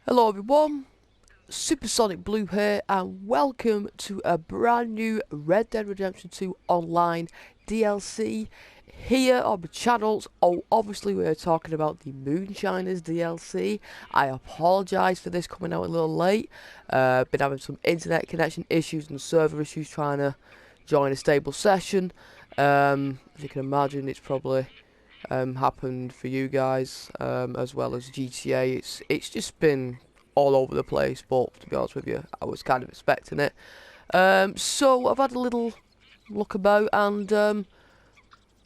Hello everyone, Supersonic Blue here, and welcome to a brand new Red Dead Redemption 2 Online DLC here on the channels. Oh, obviously we're talking about the Moonshiners DLC. I apologise for this coming out a little late. Been having some internet connection issues and server issues trying to join a stable session. As you can imagine, it's probably happened for you guys, as well as GTA. It's just been all over the place, but to be honest with you, I was kind of expecting it. So I've had a little look about, and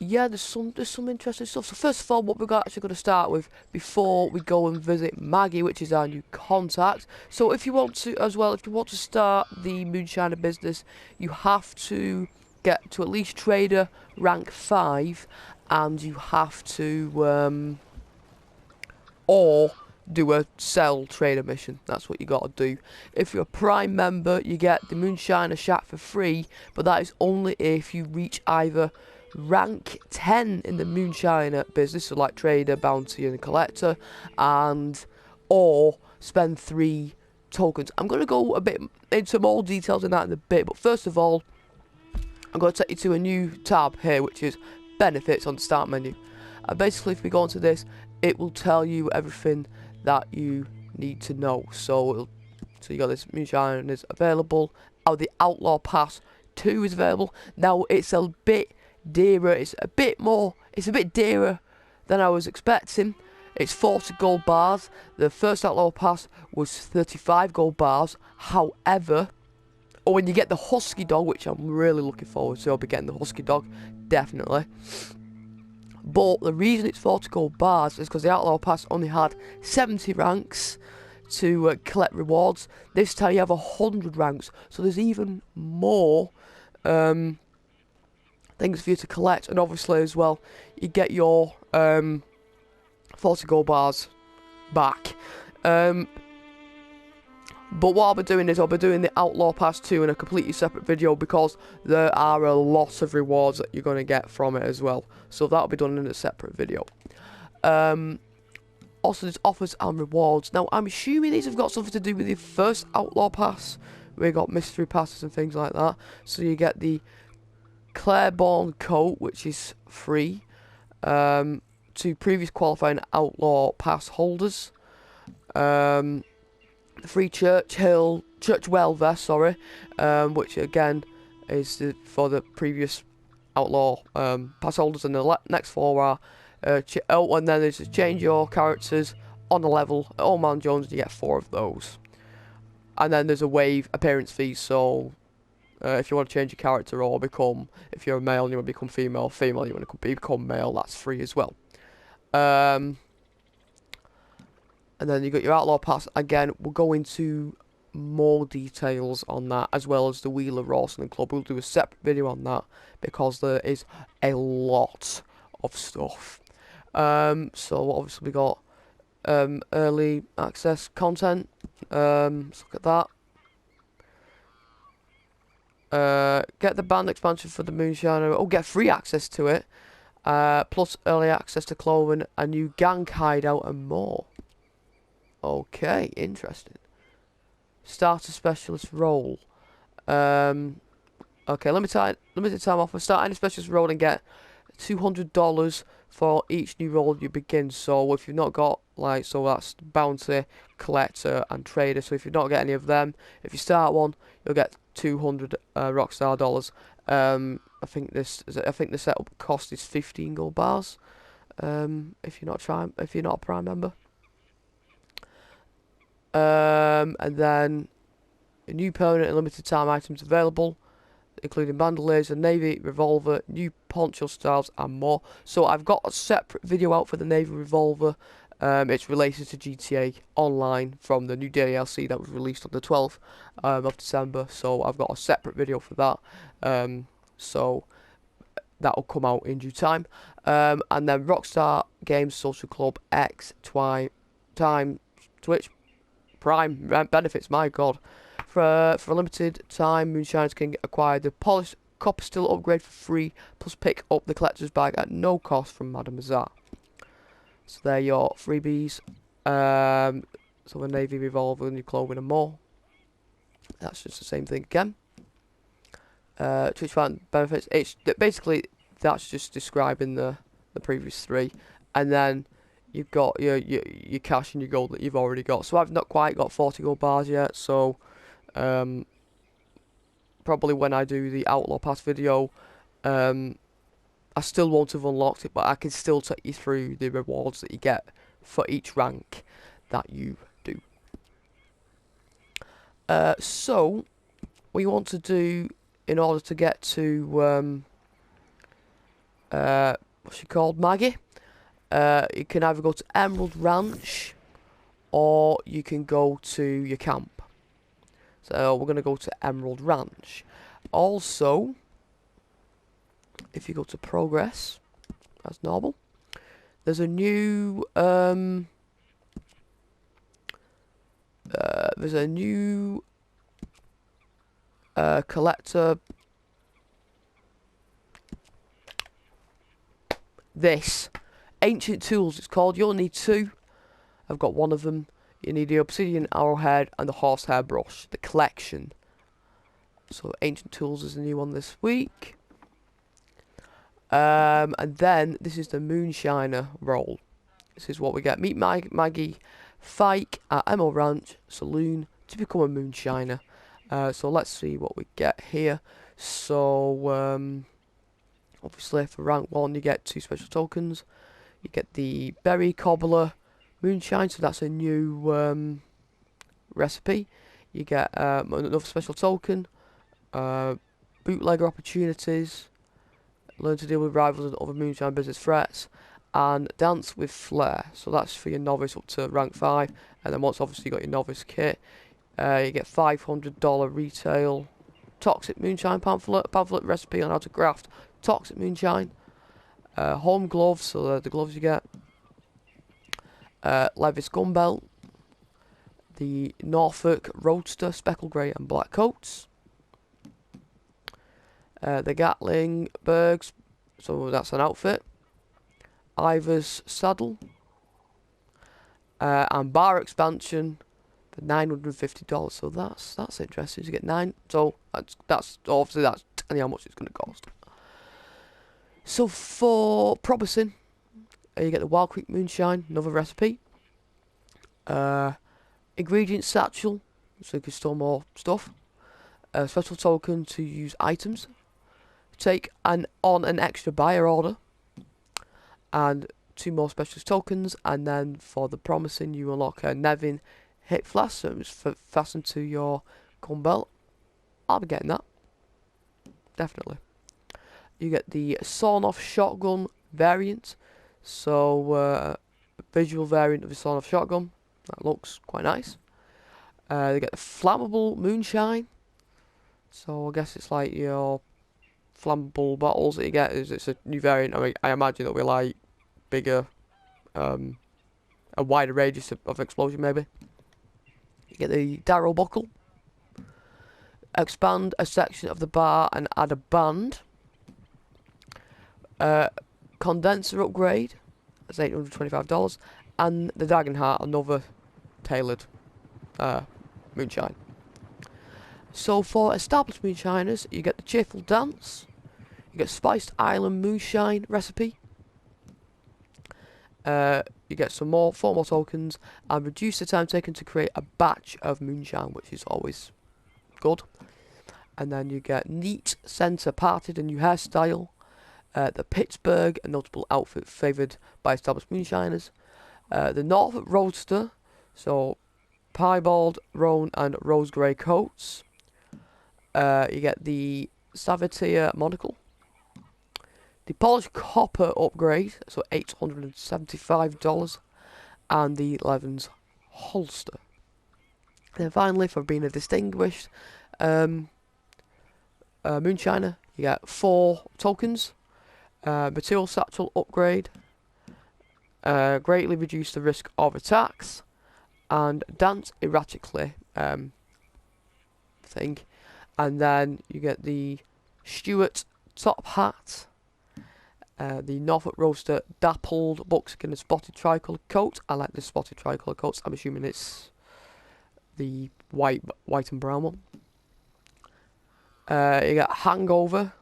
yeah, there's some interesting stuff. So first of all, what we're actually going to start with before we go and visit Maggie, which is our new contact. So if you want to, as well, if you want to start the Moonshiner business, you have to get to at least Trader rank 5, and you have to or do a sell trader mission. That's what you got to do. If you're a Prime member, you get the Moonshiner Shack for free, but that is only if you reach either rank 10 in the Moonshiner business, so like trader, bounty and collector, and or spend 3 tokens. I'm going to go a bit into more details in that in a bit, but first of all, I'm going to take you to a new tab here, which is benefits on the start menu. And basically, if we go into this, it will tell you everything that you need to know. So you got this Moonshiner is available. The Outlaw Pass 2 is available. Now it's a bit dearer. It's a bit dearer than I was expecting. It's 40 gold bars. The first Outlaw Pass was 35 gold bars. However, or when you get the Husky Dog, which I'm really looking forward to, I'll be getting the Husky Dog, definitely. But the reason it's 40 gold bars is because the Outlaw Pass only had 70 ranks to collect rewards. This time you have 100 ranks, so there's even more things for you to collect. And obviously as well, you get your 40 gold bars back. But what I'll be doing is I'll be doing the Outlaw Pass 2 in a completely separate video, because there are a lot of rewards that you're going to get from it as well. So that'll be done in a separate video. Also, there's offers and rewards. Now, I'm assuming these have got something to do with the first Outlaw Pass, where you got mystery passes and things like that. So you get the Claiborne coat, which is free to previous qualifying Outlaw Pass holders. Free Churchwell vest, sorry, which again is for the previous Outlaw pass holders, and the next 4 are and then there's change your characters on a level at Old Man Jones, and you get 4 of those. And then there's a wave appearance fee, so if you want to change your character or become, if you're a male and you want to become female, you want to become male, that's free as well. And then you got your Outlaw Pass. Again, we'll go into more details on that, as well as the Wheeler Rawson Club. We'll do a separate video on that, because there is a lot of stuff. So obviously we got early access content. Let's look at that. Get the band expansion for the Moonshiner. Oh, get free access to it. Plus early access to clothing, a new gang hideout, and more. Okay, interesting. Start a specialist role. Okay, limited time offer. Start any specialist role and get $200 for each new role you begin. So if you've not got, like, so that's bounty, collector, and trader. So if you've not got any of them, if you start one, you'll get 200 Rockstar dollars. I think the setup cost is 15 gold bars. If you're not a Prime member. And then a new permanent and limited time items available, including bandoliers, a navy revolver, new poncho styles, and more. So I've got a separate video out for the navy revolver. It's related to GTA Online from the new DLC that was released on the 12th of December. So I've got a separate video for that. So that'll come out in due time. And then Rockstar Games Social Club X Twitch Prime benefits, my god. For a limited time, Moonshiners can acquire the polished copper steel upgrade for free, plus pick up the collector's bag at no cost from Madame Mazar. So they're your freebies. So a navy revolver and your clothing and more. That's just the same thing again. To expand benefits, it's basically that's just describing the previous three, and then you've got your cash and your gold that you've already got. So I've not quite got 40 gold bars yet, so probably when I do the Outlaw Pass video, I still won't have unlocked it, but I can still take you through the rewards that you get for each rank that you do. So what you want to do in order to get to what's she called, Maggie? You can either go to Emerald Ranch or you can go to your camp. So we're gonna go to Emerald Ranch. Also, if you go to progress, as normal, there's a new collector. This ancient tools, it's called. You'll need 2. I've got 1 of them. You need the obsidian arrowhead and the horsehair brush, the collection. So ancient tools is a new one this week. And then this is the Moonshiner role. This is what we get. Meet Maggie Fike at Emerald Ranch Saloon to become a Moonshiner. So let's see what we get here. So obviously for rank 1 you get 2 special tokens. You get the Berry Cobbler Moonshine, so that's a new recipe. You get another special token. Bootlegger opportunities. Learn to deal with rivals and other moonshine business threats. And Dance with Flair. So that's for your novice up to rank 5. And then once obviously you got your novice kit, you get $500 retail toxic moonshine pamphlet recipe on how to craft toxic moonshine. Home gloves, so they're the gloves you get. Levis gun belt. The Norfolk Roadster speckled grey and black coats. The Gatling Bergs, so that's an outfit. Ivor's saddle. And bar expansion for $950. So that's interesting. You get 9. So that's obviously that's telling you how much it's going to cost. So for promising, you get the Wild Creek Moonshine, another recipe. Ingredient satchel, so you can store more stuff. Special token to use items. Take on an extra buyer order. And 2 more specialist tokens. And then for the promising, you unlock a Nevin hip flask, so it's fastened to your gun belt. I'll be getting that. Definitely. You get the sawn-off shotgun variant. So, visual variant of the sawn-off shotgun. That looks quite nice. They get the flammable moonshine. So, I guess it's like your flammable bottles that you get. It's a new variant. I mean, I imagine it'll be like bigger, a wider radius of explosion, maybe. You get the Darrow buckle. Expand a section of the bar and add a band. Condenser upgrade. That's $825. And the Dragon Heart, another tailored moonshine. So for established moonshiners, you get the Cheerful Dance. You get Spiced Island Moonshine recipe. You get 4 more tokens and reduce the time taken to create a batch of moonshine, which is always good. And then you get Neat Centre Parted, a new hairstyle. The Pittsburgh, a notable outfit favoured by established moonshiners. The Norfolk Roadster, so piebald, roan and rose grey coats. You get the Savatier monocle. The Polished Copper upgrade, so $875. And the Levens holster. And then finally, for being a distinguished moonshiner, you get 4 tokens. Material satchel upgrade. Greatly reduce the risk of attacks. And dance erratically thing. And then you get the Stuart top hat. The Norfolk Roadster dappled buckskin and spotted tricolour coat. I like the spotted tricolour coats. I'm assuming it's the white and brown one. You got Hangover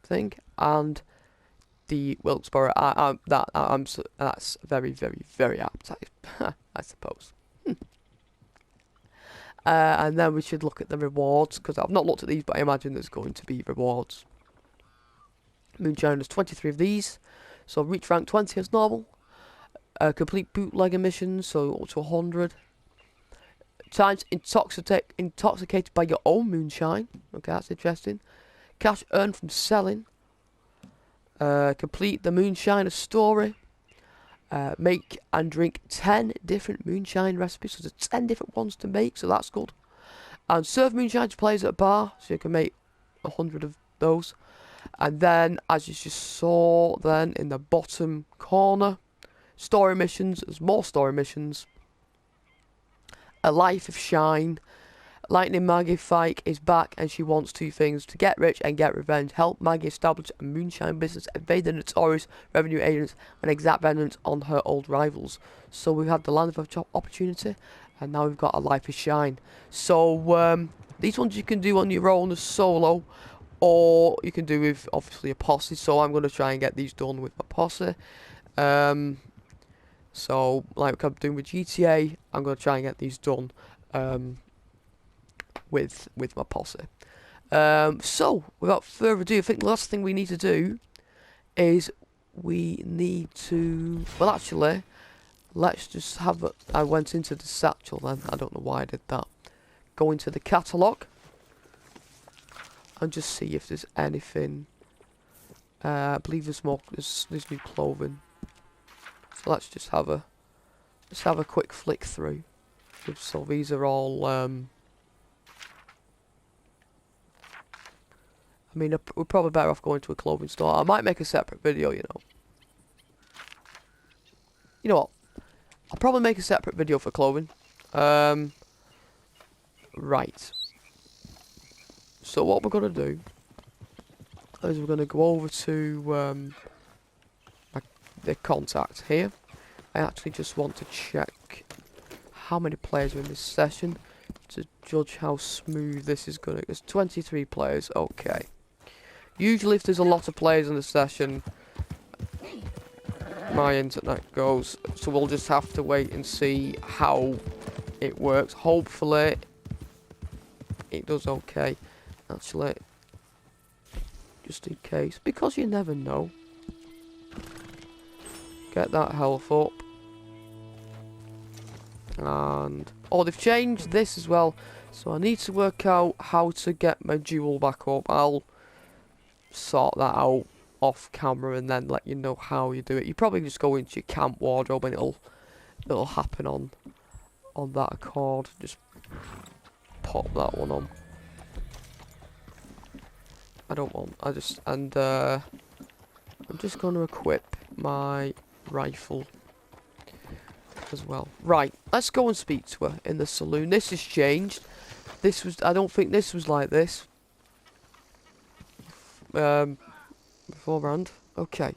thing, and the Wilkesboro. That's very, very, very appetizing, I suppose. And then we should look at the rewards, because I've not looked at these, but I imagine there's going to be rewards. Moonshine has 23 of these, so reach rank 20 as normal. Complete bootlegger missions, so up to 100. Times intoxicated by your own moonshine. Okay, that's interesting. Cash earned from selling. Complete the moonshiner story. Make and drink 10 different moonshine recipes. So there's 10 different ones to make, so that's good. And serve moonshine to players at a bar, so you can make 100 of those. And then, as you just saw, then in the bottom corner, story missions. There's more story missions. A Life of Shine. Lightning Maggie Fike is back, and she wants two things: to get rich and get revenge. Help Maggie establish a moonshine business, evade the notorious revenue agents, and exact vengeance on her old rivals. So we've had the Land of Opportunity, and now we've got A Life of Shine. So these ones you can do on your own as solo, or you can do with obviously a posse. So I'm going to try and get these done with my posse. So like I'm doing with GTA, I'm going to try and get these done with my posse. So without further ado, I think the last thing we need to do is we need to, well actually, let's just have a, I went into the satchel then, I don't know why I did that. Go into the catalogue and just see if there's anything. I believe there's more, there's new clothing. So let's just have a quick flick through. So these are all I mean, we're probably better off going to a clothing store. I might make a separate video, you know. You know what? I'll probably make a separate video for clothing. Right. So what we're going to do is we're going to go over to the contact here. I actually just want to check how many players are in this session to judge how smooth this is going to. There's 23 players. Okay. Usually if there's a lot of players in the session, my internet goes, so we'll just have to wait and see how it works. Hopefully it does okay. Actually, just in case, because you never know. Get that health up. And oh, they've changed this as well, so I need to work out how to get my jewel back up. I'll sort that out off camera and then let you know how you do it. You probably just go into your camp wardrobe and it'll happen on that accord. Just pop that one on. I'm just going to equip my rifle as well. Right, let's go and speak to her in the saloon. This has changed. I don't think this was like this beforehand. Okay.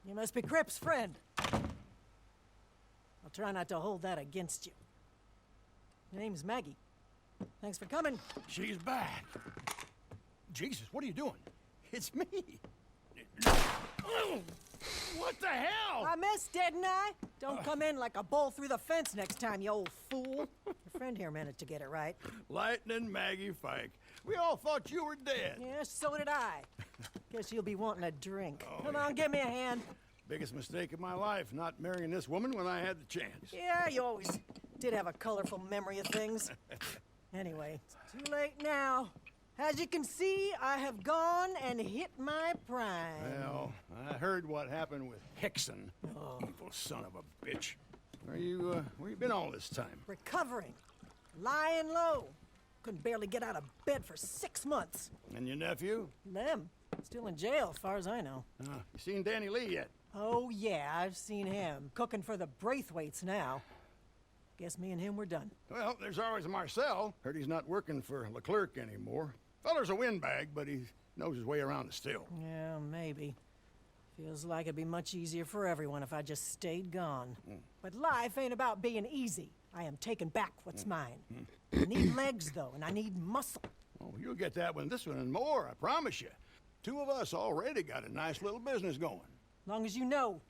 You must be Crip's friend. I'll try not to hold that against you. Your name's Maggie. Thanks for coming. She's back. Jesus, what are you doing? It's me. What the hell? I missed, didn't I? Don't come in like a bull through the fence next time, you old fool. Your friend here managed to get it right. Lightning Maggie Fike. We all thought you were dead. Yeah, so did I. Guess you'll be wanting a drink. Come on, give me a hand. Biggest mistake of my life, not marrying this woman when I had the chance. Yeah, you always did have a colorful memory of things. Anyway, it's too late now. As you can see, I have gone and hit my prime. Well, I heard what happened with Hickson. Evil son of a bitch. Where you been all this time? Recovering. Lying low. Couldn't barely get out of bed for 6 months. And your nephew? Them. Still in jail, as far as I know. You seen Danny Lee yet? Oh, yeah, I've seen him. Cooking for the Braithwaites now. Guess me and him were done. Well, there's always Marcel. Heard he's not working for Leclerc anymore. Feller's a windbag, but he knows his way around the still. Yeah, maybe. Feels like it'd be much easier for everyone if I just stayed gone. But life ain't about being easy. I am taking back what's mine. I need legs, though, and I need muscle. Oh, you'll get that one, this one, and more, I promise you. Two of us already got a nice little business going. Long as you know,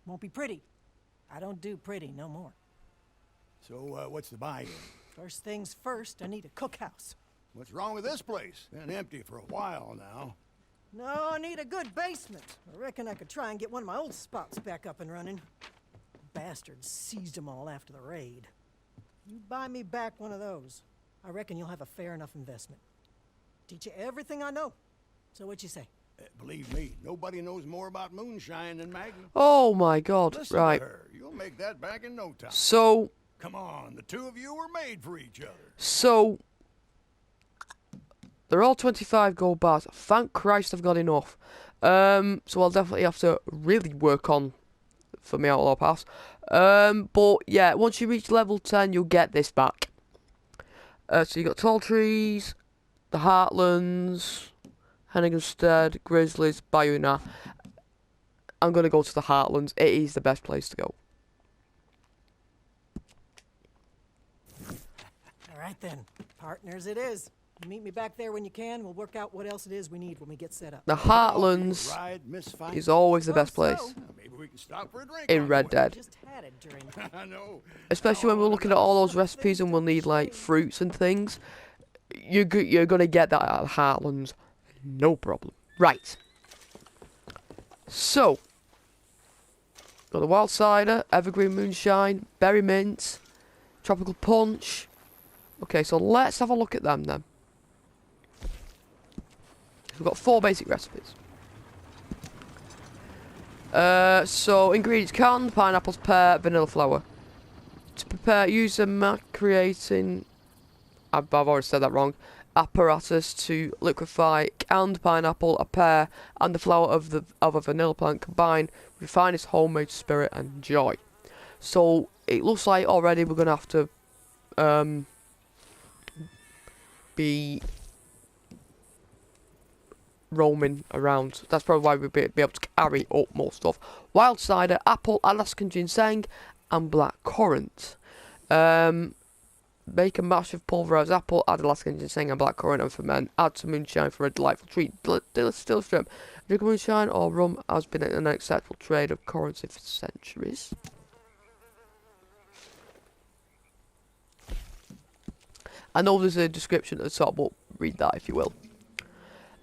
won't be pretty. I don't do pretty no more. So, what's the buy-in? First things first, I need a cookhouse. What's wrong with this place? Been empty for a while now. No, I need a good basement. I reckon I could try and get one of my old spots back up and running. Bastards seized them all after the raid. You buy me back one of those, I reckon you'll have a fair enough investment. Teach you everything I know. So what you say? Believe me, nobody knows more about moonshine than Maggie. Oh my god, Listen right. to her. You'll make that back in no time. So, Come on, the two of you were made for each other. they're all 25 gold bars. Thank Christ I've got enough. So I'll definitely have to really work on for my Outlaw Pass. But yeah, once you reach level 10, you'll get this back. So you got Tall Trees, the Heartlands, Henniganstead, Grizzlies, Bayuna. I'm going to go to the Heartlands. It is the best place to go. All right then, partners it is. Meet me back there when you can. We'll work out what else it is we need when we get set up. The Heartlands Ride, Miss Fight. is always the best place Maybe we can stop for a drink in on the Red way. Dead. Just had it during. I know. Especially when we're looking at all those recipes and we'll need like fruits and things. You're going to get that at Heartlands. No problem. Right. So. Got the Wild Cider, Evergreen Moonshine, Berry Mint, Tropical Punch. Okay, so let's have a look at them then. We've got 4 basic recipes. So ingredients: canned pineapples, pear, vanilla flour. To prepare, use a creating. I've already said that wrong. Apparatus to liquefy canned pineapple, a pear, and the flour of a vanilla plant. Combine with finest homemade spirit and joy. So it looks like already we're gonna have to be roaming around. That's probably why we'll be able to carry up more stuff. Wild cider, apple, Alaskan ginseng, and black currant. Make a mash of pulverized apple, add Alaskan ginseng and black currant, and ferment. Add some moonshine for a delightful treat. Still strip. Drink moonshine or rum has been an acceptable trade of currency for centuries. I know there's a description at the top, but read that if you will.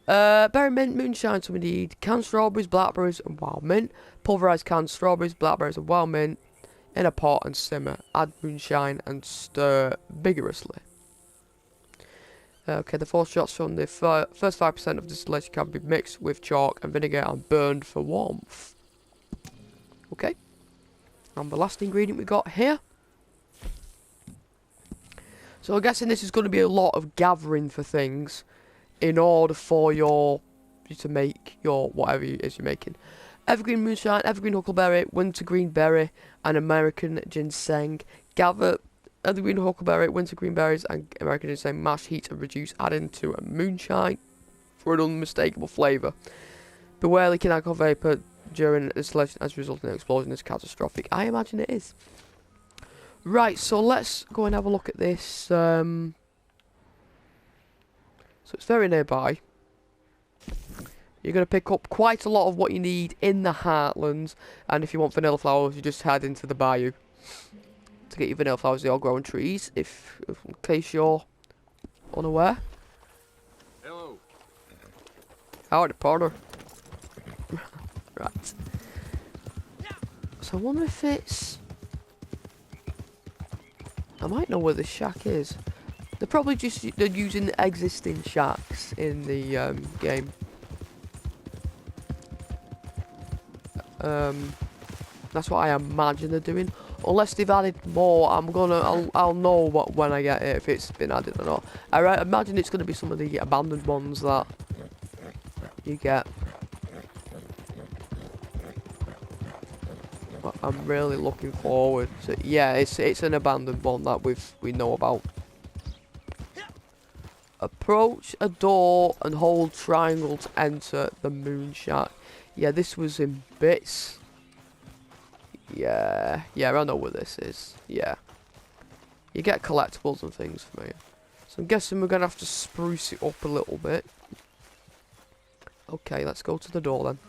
Berry mint moonshine, so we need canned strawberries, blackberries, and wild mint. Pulverized canned strawberries, blackberries, and wild mint in a pot and simmer. Add moonshine and stir vigorously. Okay, the 4 shots from the first 5% of distillation can be mixed with chalk and vinegar and burned for warmth. Okay. And the last ingredient we got here. So I'm guessing this is going to be a lot of gathering for things in order for you to make your whatever it is you're making. Evergreen moonshine, evergreen huckleberry, wintergreen berry, and American ginseng. Gather evergreen huckleberry, wintergreen berries, and American ginseng. Mash, heat, and reduce. Add into a moonshine for an unmistakable flavour. Beware leaking alcohol vapour during distillation as a result of an explosion is catastrophic. I imagine it is. Right, so let's go and have a look at this. So it's very nearby. You're going to pick up quite a lot of what you need in the Heartlands. And if you want vanilla flowers, you just head into the bayou to get your vanilla flowers. They all grow on trees, in case you're unaware. Hello. Howdy, partner. Right. So I wonder if it's... I might know where the shack is. They're probably just using the existing shacks in the game. That's what I imagine they're doing. Unless they've added more, I'll know when I get it if it's been added or not. I imagine it's going to be some of the abandoned ones that you get. But I'm really looking forward to. Yeah, it's an abandoned one that we know about. Approach a door and hold triangle to enter the moon shack. Yeah, this was in bits. Yeah, I know what this is. Yeah. You get collectibles and things from here. So I'm guessing we're going to have to spruce it up a little bit. Okay, let's go to the door then.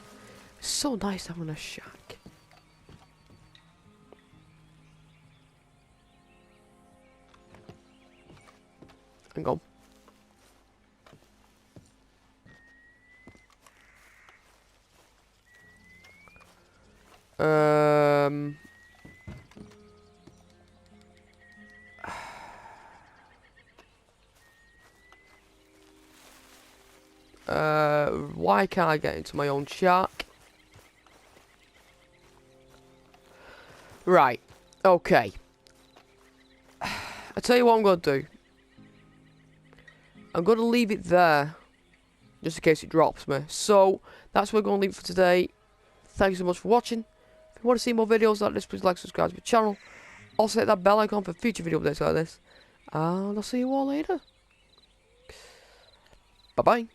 It's so nice having a shack. Hang on. Why can't I get into my own shack? Right. Okay. I tell you what I'm going to do. I'm going to leave it there. Just in case it drops me. So, that's where we're going to leave it for today. Thank you so much for watching. If you want to see more videos like this, please like, subscribe to my channel. Also hit that bell icon for future video updates like this. And I'll see you all later. Bye-bye.